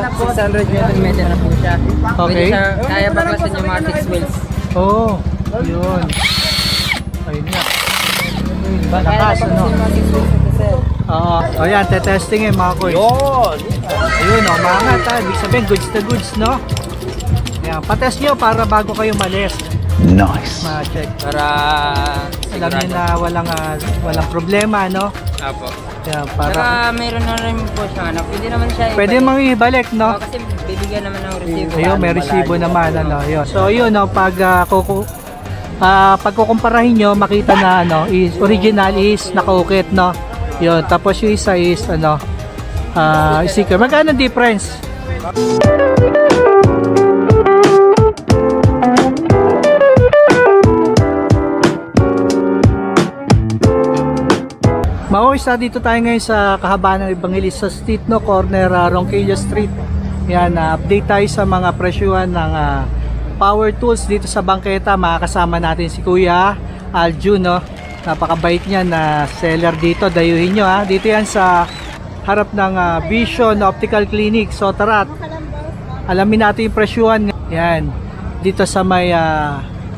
600 Nm na po siya. Okay. Pwede siya, kaya baklasin yung mga 6 wheels. Oh, yun. Ayun nga. Malakas, ano? Oo. O yan, te-testing eh mga koys. Ayun, o, maangat ha. Ibig sabihin, goods na goods, no? Ayan, patest nyo para bago kayo malis. Nice. Ma-check. Para Alam nyo na walang problema, no? Apo. Ayan, Saka para... mayroon na rin po siya, ano? Pwede naman siya Pwede mang ibalik, no? Kasi bibigyan naman ng resibo. Ayun, may resibo naman, ano? Ayun. So, yun, no? Pagkukumparahin nyo, makita na, ano, is original is nakaukit, no? Yun, tapos yung isa is, ano, sticker. Magkano difference? Mauwis na dito tayo ngayon sa kahabaan ng Evangelista Street, no? Corner Ronquillo Street. Yan, update tayo sa mga presyuhan ng power tools dito sa bangketa. Makakasama natin si Kuya Aljun, no? Napakabait niya na seller dito. Dayuhin nyo, ha? Dito yan sa harap ng Vision Optical Clinic. So tara, alamin natin yung presyuhan. Yan, dito sa may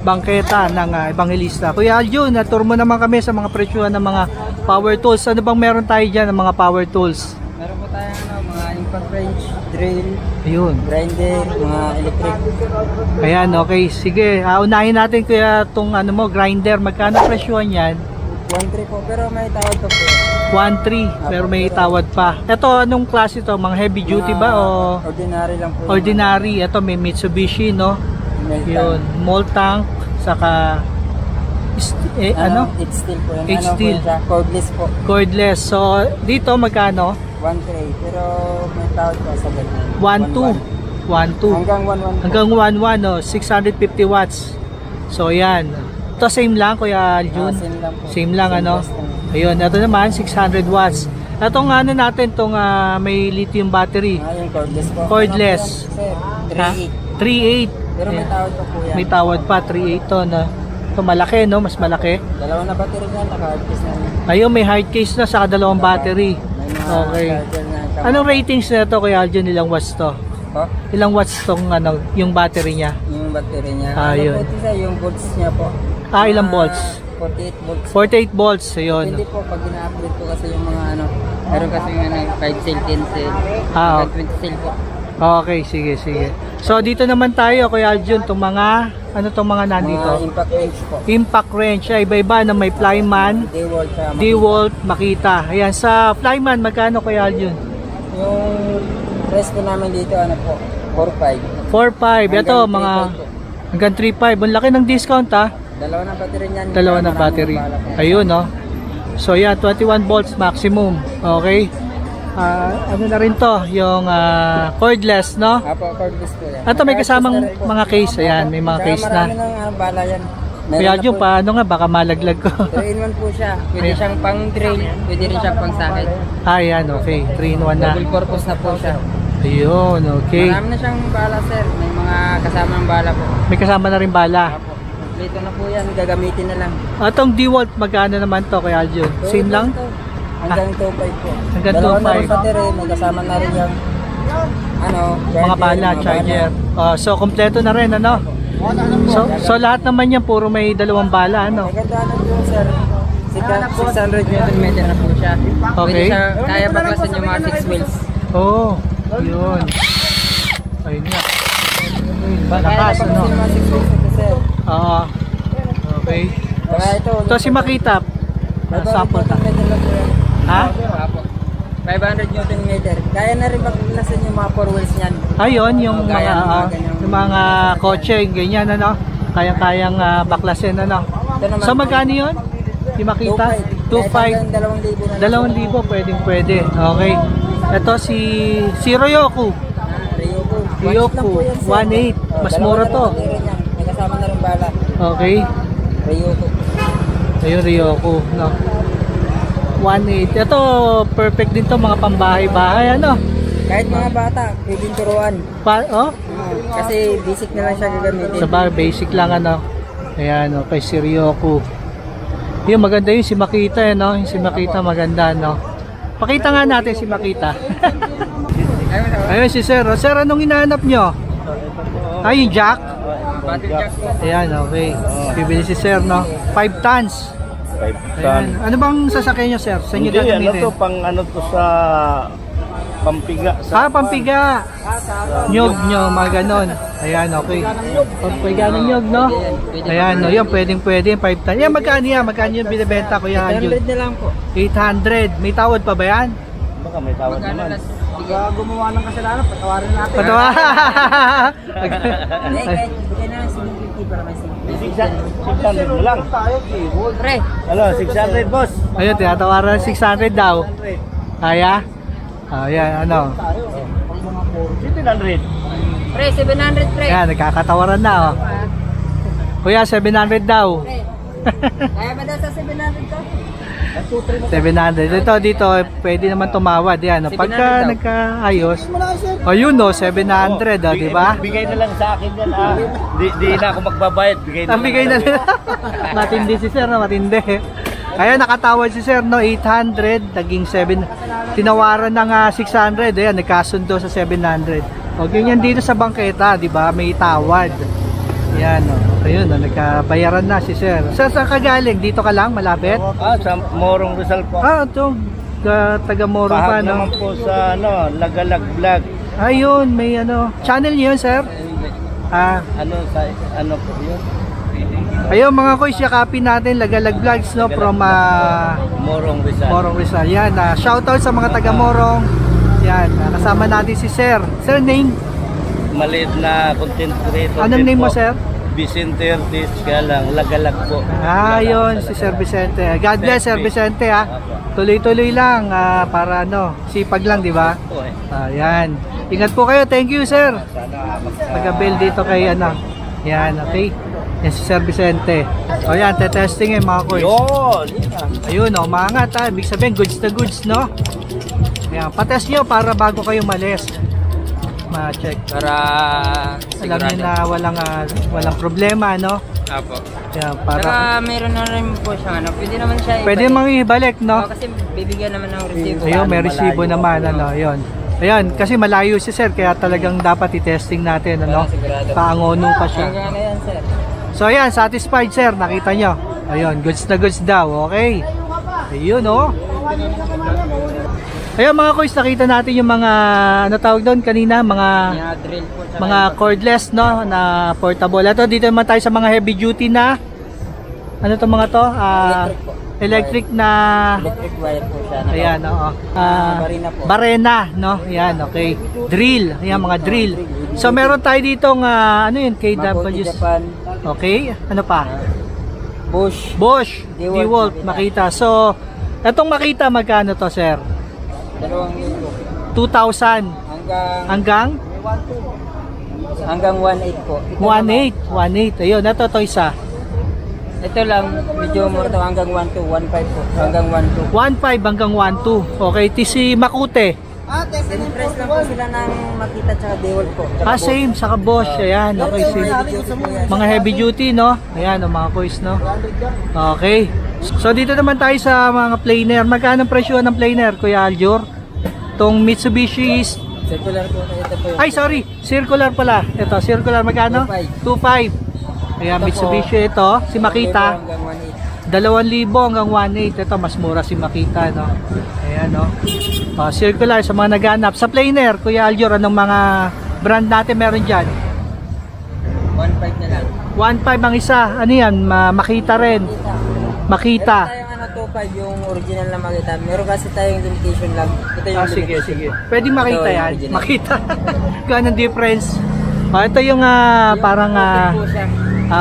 bangketa ng Evangelista. Kuya Aljun, tour mo naman kami sa mga presyuhan ng mga power tools. Ano bang meron tayo dyan ng mga power tools? Meron po tayo, ano, mga impact wrench, drill, Ayun. grinder, mga electric. Ayan, okay. Sige, unahin natin kuya itong ano mo, grinder. Magkano presyuhan yan? 1.3 po, pero may tawad pa po. 1.3, pero may tawad pa. Ito, anong klase ito? Mga heavy duty ba o Ordinary lang po. ordinary? Ito, may Mitsubishi, no? Yun, malt tank, saka ano? It's steel po yan. It's steel. Cordless po. Cordless. So, dito magkano? 1.3, pero may tawad pa sa ganyan. 1.2. 1.2. Hanggang 1.1 Hanggang 1.1, no? 650 watts. So, yan. Ito, same lang, Kuya Aljun? Same lang po. Same lang, ano? Ayun, ito naman, 600 watts. Itong ano natin, itong may lithium battery. Yung cordless po. Cordless. Ano po yan, sir? 3.8. 3.8. Pero may tawad pa po yan. May tawad pa, 3.8 to, no? Ito malaki, no? Mas malaki. Dalawa na battery niyan, naka-hardcase na yan. Ayun, may hard case na, saka dalawang battery. Okay. Anong ratings na ito, Kuya Aljun? Ilang watts to? Po? Ilang watts tong ano, yung battery niya? Yung battery niya. Ayun. Ano po ito, yung volts niya po? Ilang volts? 48 volts. 48 volts, ayun. Hindi po, pag gina-upgrade po kasi yung mga ano, meron kasi yung ano, 5 cell, 10 cell, 20 cell po. Okay, sige, sige. So, dito naman tayo, Kuya Aljun, itong mga, ano itong mga nandito? Mga impact wrench po. Impact wrench, iba-iba na may Flyman, DeWalt, Makita. Ayan, sa Flyman, magkano, Kuya Aljun? Yung price po namin dito, ano po, 4.5. 4.5. Ito, mga hanggang 3.5. Ang laki ng discount, ha? Dalawa na battery niyan. Dalawa na battery. Ayun, no? So, yan, 21 volts maximum. Okay? Ano na rin to? Yung cordless, no? Apo, cordless po yan. Ito, may kasamang mga case. Ayan, may mga case na. Marami ng bala yan. Kaya yung paano nga, baka malaglag ko. 3-in-1 po siya. Pwede siyang pang drill, pwede rin siyang pang sakit. Ayan, okay. 3-in-1 na. Double purpose na po siya. Ayun, okay. Marami na siyang bala, sir. May mga kasamang bala po. May kasama na rin bala. Apo. Kompleto na po yan. Gagamitin na lang. Itong DeWalt, magkano naman to, Kuya Aljun? Same lang? Hanggang 2.5 po. Hanggang 2.5. Dalawa na rin battery. May kasama na rin yung ano, mga bala, charger. So, kompleto na rin, ano? So lahat naman yan, puro may dalawang bala, ano? Maganda po, sir. 600 Nm na po siya. Okay. Pwede siya, kaya baklasin yung mga 6 wheels. Oh, yun. Ayun nga. Malakas, ano? Kaya baklasin yung mga 6 wheels ito, sir. Oo. Okay. Ito si Makita. Sample ta. Ha? 500 Nm. Kaya na rin baklasin yung mga 4 wheels niyan. Ayun, yung mga kotse, ganyan, ano? Kayang-kayang baklasin, ano? So magkano yun? Di Makita? 2.5. 2,000, pwede. Okay. Ito si Ryoku. Ryoku, 1.8. Mas mura to. May kasama na rin bala. Okay. Ryoku. Ayun, Ryoku, no? 1.8. Ito, perfect din to, mga pambahay-bahay, ano? Kahit mga bata, pwedeng turuan. Kasi basic na lang siya gagamitin. Sa bar, basic lang, ano? Ayan, okay, si Ryoku. Yung maganda yung si Makita, no? Yung si Makita maganda, no? Pakita nga natin si Makita. Ayun si sir. O, sir, anong hinahanap nyo? Ay, yung jack? Battle jack po. Ayan, okay. Bibili si sir, no? 5 tons. 5 Ayan. Ano bang sasakyan nyo, sir? Sa inyo Hindi, ano gagamitin? to, pang ano to sa pampiga. Sa, Pampiga. Nyog nyo, mga ganon. Ayan, okay. Pampiga ng nyog, no? Ayan, no, yan, pwedeng 5 tons. Yan, magkano yan? Magkano yung binibenta ko yan? 100 na lang po. 800. May tawad pa ba yan? Baka may tawad Magkano naman. lang? Sige. Gumawa ng kasalanan, patawarin natin. Patawa. Hindi, kahit bigyan na lang 750 para may 600 mo lang. Pre, Ano, 600 boss. Ayun, tinatawaran ng 600 daw. Kaya? Ayan, ano? 700. pre, 700 pre. Ayan, nagkakatawaran na, oh. Kuya, 700 daw. Pre, kaya ba daw sa 700 to? 700. Ito, dito, pwede naman tumawad. Yan, oh. 700 Pagka daw. nagkaayos. Ayun, no, 700, oh, di ba? Bigay na lang sa akin yan. Di na ako magbabayad. Bigay na lang. Bigay na nila. Matindi si sir, no? Matindi. Kaya nakatawad si sir, no? 800, naging 7. Tinawaran ng 600. Ayan, nagkasundo sa 700. O, ganyan dito sa bangketa, di ba? May tawad. Yan, no? Ayun, no? Nagkabayaran na si sir. Saan ka galing? Dito ka lang, malapit? Sa Morong Rizal po. Ito. Taga Moro pa, Pahag no? naman po sa ano, Lagalag Vlog. Ayun, may ano. Channel niyo yun, sir? Ano sa ano po yun? Ayun, mga koys, yakapin natin. Lagalag Vlogs, no? From Morong Rizal. Morong Rizal. Yan, shoutout sa mga taga Morong. Yan, kasama natin si sir. Sir, name? Maliit na content creator. Anong din name mo, po. sir? Vicente Ortiz, kaya lang, Lagalag po. Yun, si Sir Vicente. God bless, Sir Vicente, ha. Tuloy-tuloy lang, para ano, sipag lang, di ba? Po eh. Yan. Ingat po kayo. Thank you, sir. Sana Taga-bell dito kay ano. Yan, okay. Yan si Sir Vicente. O yan, te-testing mga koys. Yun! Ayun, umangat ha. Ibig sabihin, goods na goods, no? Yan, patest nyo para bago kayo malis. Ma-check. Para Alam nyo na walang problema, no? Apo. Yan, Saka para... mayroon na rin po siyang ano, pwede naman siya Pwede ibalik. mang ibalik, no? Kasi bibigyan naman ng resibo. Ayun, may Malayo. resibo naman, ano, yun. Ayun, kasi malayo si sir, kaya talagang dapat i-testing natin, ano? Sigurado. Paangono pa siya. Hanggang ano yan, sir? So ayan, satisfied sir, nakita nyo. Ayun, goods na goods daw, okay. Ayun, oh. Ayun mga koys, nakita natin yung mga, ano tawag doon kanina, mga Yung drill po. Saka mga cordless, no, na portable. Ito, dito naman tayo sa mga heavy duty na, ano to mga to? Electric po. Electric na, electric wire po siya. ayan, oo. Barena po. Barena, no? Ayan, okay. Drill, ayan mga drill. So meron tayo ditong, ano yun, Mabuti KW. Japan. Okay, ano pa? Bosch. Bosch, DeWalt, DeWalt, Makita. So, etong Makita, magkano to, sir? 2,000. 2,000 Hanggang hanggang 1,800 po. 1,800. Ayun, ito to isa. Ito lang, medyo more to hanggang 1,200, 1,500 po. Hanggang 1,200. 1,500 hanggang 1,200. Okay, si Makute. Same price lang po sila ng Makita tsaka DeWalt po. Tsaka Same, saka Bosch. Ayan, okay. Mga heavy duty, no? Ayan, mga kois, no? Okay. So, dito naman tayo sa mga planer. Magkano ang presyo ng planer, Kuya Aljur? Itong Mitsubishi is... circular po. Ito po. Ay, sorry. Circular pala. Ito, circular. Magkano? 2,500. Ayan, Mitsubishi ito. Si Makita. Hanggang 1,800. 2,000 hanggang 1,800. Ito, mas mura si Makita, no? Ayan, no? Circular sa mga naghanap. Sa planer, Kuya Aljur, anong mga brand natin meron dyan? 1,500 na lang. 1,500 ang isa. Ano yan? Makita rin. Makita. Meron tayong ano, 2,500 yung original na Makita. Meron kasi tayong limitation lang. Ito yung Sige, limitation. sige. Pwede makita Ito, yan. original. Makita. Kung anong difference. Ito yung parang... Yung po siya.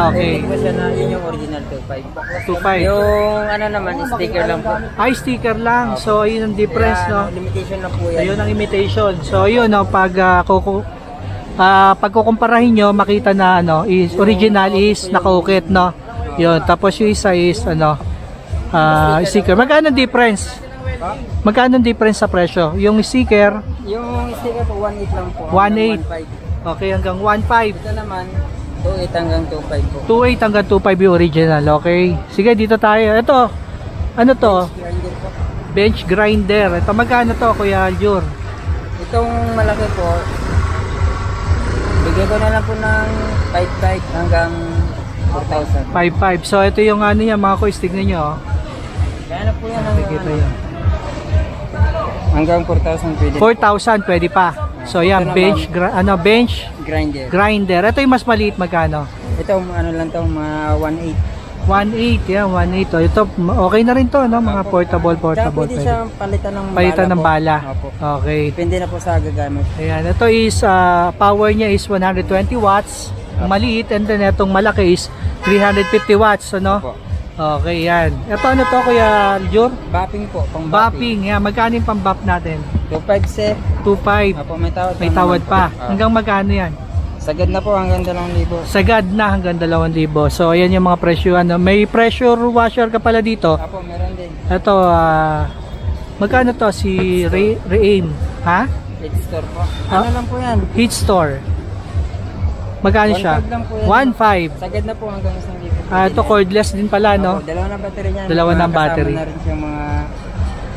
okay. Yung po siya na, yun yung original 2,500. 2,500. Yung ano naman, sticker lang po. Ay, sticker lang. So, ayun ang difference, no? Limitation lang po yan. Ayun ang imitation. So, yun, no? Pagkukumparahin nyo, makita na, ano, is, original is nakaukit, no? Yun. Tapos yung isa is, ano, sticker. Magkano ang difference? Magkano ang difference sa presyo? Yung sticker, Yung sticker po, 1,800 lang po. 1,800. okay, hanggang 1,500. Ito naman, 2,800 hanggang 2,500 po. 2,800 hanggang 2,500 yung original, okay? Sige, dito tayo. Ito, ano to? Grinder po. Bench grinder. Ito, magkano to, Kuya Aljur? Ito Itong malaki po, bigay ko na lang po ng 5,500 hanggang 4,000. 5.5. So ito yung ano niya mga kuys, tignan nyo. Oh. Kaya na po yan ang Nakikita ano, yan. hanggang 4,000 pwede. 4,000 pwede pa. So yan, Ito bench, bench Grinder. grinder. Ito yung mas maliit, magkano? Ito ano lang to, mga 1,800. 1.8, yan, 1.8. Oh. Ito, okay na rin to, no? Mga portable. Tsaka pwede siya palitan ng Palitan ng po. bala. Opo. Okay. Depende na po sa gagamit. Ayan, ito is, power niya is 120 watts. Ang maliit, and then itong malaki is 350 watts, ano? Opo. Okay, yan. Ito ano to, Kuya Jor? Bapping po, pang Bapping, yan. Magkano yung pang-bap natin? 2,500 sir. 2.5. Opo, may tawad. May tawad pa. Ah. Hanggang magkano yan? Sagad na po hanggang 2,000. Sagad na hanggang 2,000. So, ayan yung mga presyo. Ano. May pressure washer ka pala dito. Opo, meron din. Ito, magkano to si Reaim? Ha? Head store po. Ah? Ano lang po yan? Heat store. Magkano siya? 1,500 lang po yan. 1.5. Sagad na po hanggang 1,000. Ito cordless din pala, no? Opo, dalawa na battery niyan. Dalawa Mga ng battery. Kasama na rin siya mga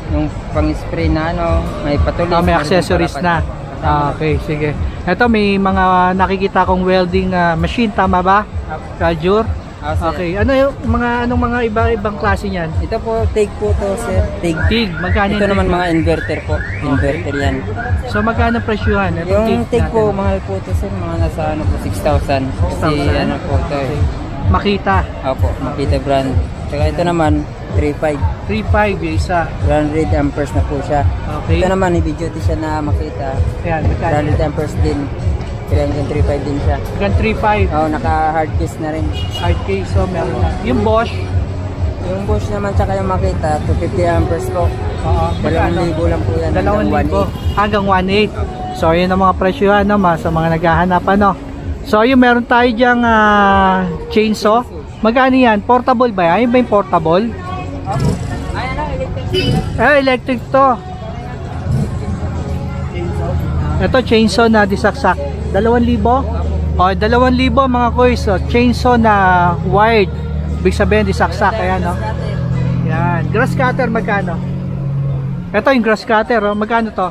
yung pang-spray na ano, may patulis. May meron accessories din na. parapan. Okay, sige. Ito may mga nakikita kong welding machine, tama ba? Opo. Kajur? Ah, sir. Okay. Ano yung anong mga iba-ibang klase niyan? Ito po, TIG po to sir. TIG. TIG, magkano Ito yung naman TIG? mga inverter po. Inverter yan. So magkano presyuhan? Yung TIG po, natin. mahal po to sir. Mga nasa ano po, 6,000. Kasi 6,000? ano po to eh. Makita. Opo, Makita brand. Tsaka ito naman, 3,500. 3.5 yung isa. 100 amperes na po siya. Okay. Ito naman, i-duty siya na Makita. Ayan, magkano? 100 amperes din. Kaya hanggang 3,500 din siya. Hanggang 3.5. Oo, naka-hard case na rin. Hard case, so meron na. Yung Bosch, Yung Bosch naman tsaka yung Makita, 250 amperes po. 2,000 lang po yan. 2,000 hanggang 1.8. So yun ang mga presyohan naman sa mga naghahanap ano. So yung meron tayo dyang chainsaw. Magkano yan? Portable ba yan? Yung ba yung portable? Ayan na, electric. Electric to. Ito chainsaw na disaksak. 2,000? O, 2,000 mga kuys. So, chainsaw na wired. Ibig sabihin disaksak. Ayan, no? Yan. Grass cutter magkano? Ito yung grass cutter. Oh. Magkano to?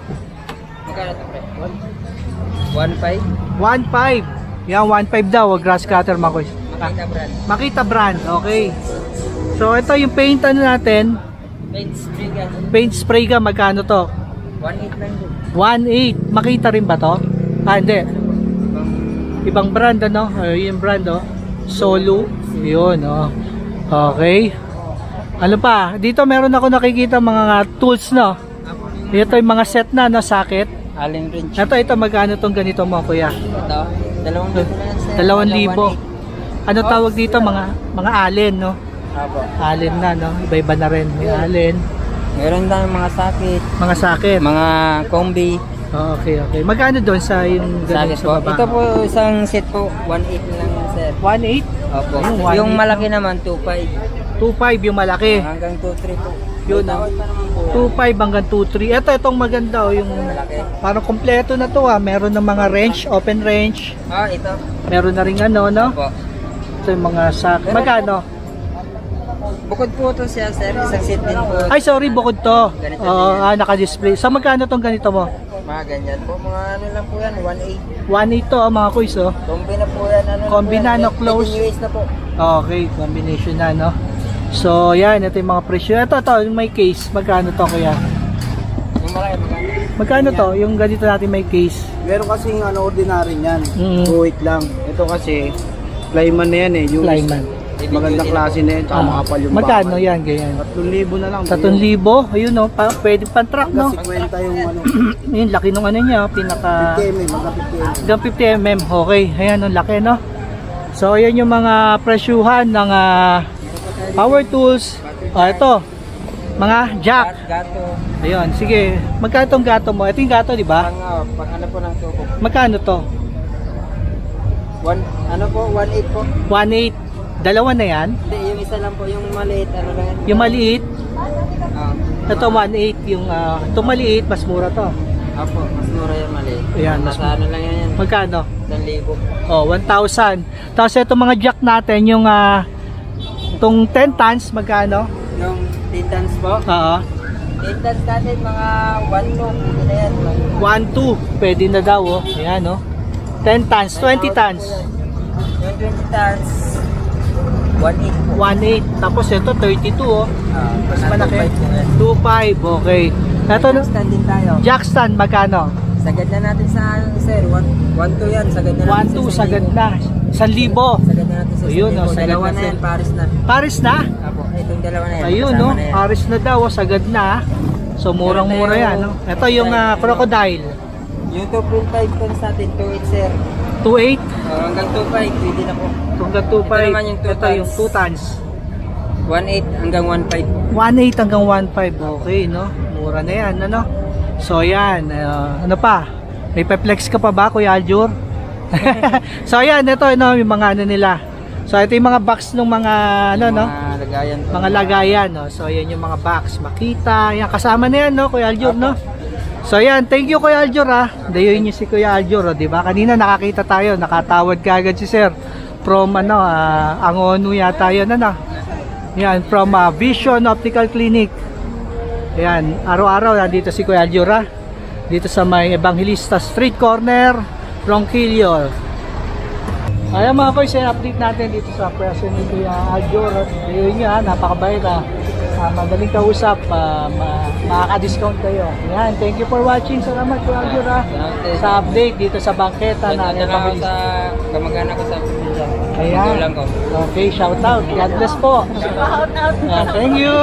Magkano ito, pre? 1,500. 1.5. Yan, 1.5 daw. Grass cutter mga kuys. Makita brand. Makita brand. Okay. So, ito yung paint ano natin. Paint spray gun. Paint spray ka. Magkano to? 1,800 lang din. 1.8. Makita rin ba to? Ah, hindi. Ibang brand ano? Yung brand oh. Solo. Yun oh. Okay. Ano pa? Dito meron ako nakikita mga tools no. Ito yung mga set na no, socket. Allen wrench. Ito magkano tong ganito mo kuya? Ito, 2,000 na yan, sir. 2,000. Ano tawag dito mga allen no? Apo. Allen na no. Iba-iba na rin. May allen, Meron tayong mga socket, mga socket. mga combi. Oh, okay. Magkano doon sa yung ganito Socket po. sa baba? Ito po, isang set po, 1,800 lang yan, sir. 1.8. Opo. Ayun, Yung 1,800. malaki naman, 2,500. 2.5 yung malaki. Hanggang 2,300 po. Yun, May tawad pa naman po. 2.5 hanggang 2.3. Itong maganda oh, yung Malaki. parang kompleto na to ah. Meron ng mga wrench, open wrench. Ah, ito. Meron na rin ano, no? Opo. Ito yung mga socket. Magkano? Bukod po to siya, sir. Isang set din po. Ay, sorry, bukod to. Ganito Oo, din. naka-display. So, magkano tong ganito mo? Mga ganyan po. Mga ano lang po yan, 1,800. 1.8 to, mga kuys, oh. Combi na po yan. Ano Combi na, no, close. 18 US na po. Okay, combination na, no? So, yan, ito yung mga presyo. Ito, yung may case. Magkano to, kuya? Yung malaki, Magkano to? Yung ganito natin may case. Meron kasing ordinary niyan. Mm. Wait lang. Ito kasi, Flyman na yan eh. Yung Flyman. magandang klase na yan. Tsaka makapal yung Magkano bakal. yan, ganyan? 3,000 na lang. 3,000. Ayun, no? Pwede pang truck, no? Hanggang 50 yung ano. Yung laki nung ano niya, pinaka 50 mm, mga 50 mm. hanggang 50 mm. Okay, ayan ang laki no. So ayan yung mga presyuhan ng power tools. Ito, mga jack. gato. Ayun, sige. Magkano tong gato mo? Ito yung gato, di ba? Pang ano po ng tubo. Magkano to? Ano po, 1,800 po. 1.8. Dalawa na yan. Hindi, yung isa lang po, yung maliit, ano lang yan. Yung maliit, Ah, ito 1.8. Yung itong maliit, mas mura to. Apo, mas mura yung maliit. Ayan, mas Nasa ano lang yan, Magkano? 1,000. Oh, 1,000. Tapos itong mga jack natin, yung itong 10 tons, magkano? Yung 10 tons po, Oo. Maintenance natin mga 1-2, pwede na yan. 1-2, pwede na daw, oh. Ayan, oh. 10 tons, 20 tons. Yung 20 tons, 1.8 po. 1.8. Tapos ito, 32, oh. Mas malaki. 2.5 2.5, okay. Ito, Jack stand din tayo. jack stand, magkano? Sagad na natin sa sir, 1.2 yan. Sagad na natin 1.2, sa sagad 1,000. na. 1,000. Sagad na natin sa 1,000. Ayun, oh, sagad Dalawa na, na sir. yan, Paris na. Paris na? Apo, itong dalawa na yan. Ayun, kasama no? na yan. Paris na daw, oh. Sagad na. So, murang-mura yan, no? Ito yung crocodile. Yung 2.5 tons natin, 2.8 sir. 2.8. Hanggang 2.5, pwede na po. Hanggang Ito 2.5. naman yung 2 Ito yung 2 tons. 1.8 hanggang 1.5 po. 1.8 hanggang 1.5. Okay, no? Mura na yan, ano? So, yan. Ano pa? May pe-flex ka pa ba, Kuya Aljur? So, yan. Ito, no? Yung mga ano nila. So, ito yung mga box ng mga, ano, no? Mga lagayan po. Mga lagayan, no? So, yan yung mga box. Makita. Yan, kasama na yan, no? Kuya Aljur, no? So, yan. Thank you, Kuya Aljur, ha? Dayuin niyo si Kuya Aljur, di ba? Kanina nakakita tayo. Nakatawad ka agad si Sir. From, ano, Angono yata yun, ano? Yan, from Vision Optical Clinic. Yan, araw-araw nandito si Kuya Aljur, ha? Dito sa may Evangelista Street Corner, Ronquillo. Ayan mga boys, update natin dito sa presyo ni Kuya Aljur. Ayun niya, napakabait, ha? Madaling kausap, makaka-discount kayo. Yan, thank you for watching. Salamat Kuya Aljur, ha? Sa update dito sa bangketa na Nandun ako Evangelista. sa kamag-anak ko sa probinsya. Ayan. Magulang ko. Okay, shout out. God bless po. Thank you.